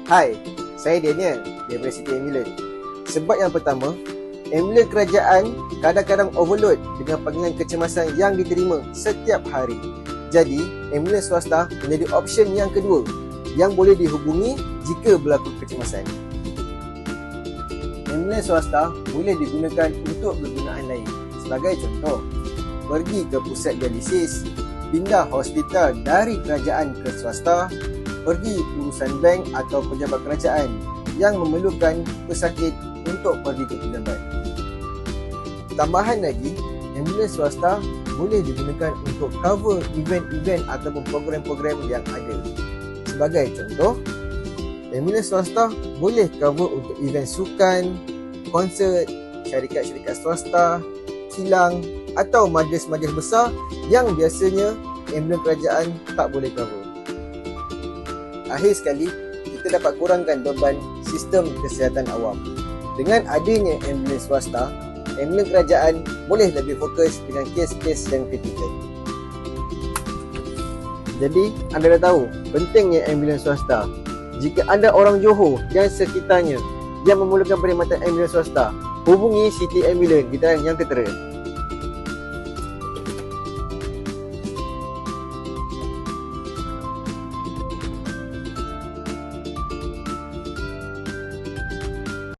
Hai, saya Daniel daripada City Ambulance. Sebab yang pertama, ambulans kerajaan kadang-kadang overload dengan panggilan kecemasan yang diterima setiap hari. Jadi, ambulans swasta menjadi option yang kedua yang boleh dihubungi jika berlaku kecemasan. Ambulans swasta boleh digunakan untuk kegunaan lain. Sebagai contoh, pergi ke pusat dialisis, pindah hospital dari kerajaan ke swasta, pergi urusan bank atau pejabat kerajaan yang memerlukan pesakit untuk pergi ke pejabat. Tambahan lagi, ambulans swasta boleh digunakan untuk cover event-event ataupun program-program yang ada. Sebagai contoh, ambulans swasta boleh cover untuk event sukan, konsert, syarikat-syarikat swasta, kilang atau majlis-majlis besar yang biasanya ambulans kerajaan tak boleh cover. Akhir sekali, kita dapat kurangkan beban sistem kesihatan awam. Dengan adanya ambulans swasta, ambulans kerajaan boleh lebih fokus dengan kes-kes yang kritikal. Jadi, anda dah tahu pentingnya ambulans swasta. Jika anda orang Johor dan sekitarnya yang memerlukan perkhidmatan ambulans swasta, hubungi City Ambulance di talian yang tertera.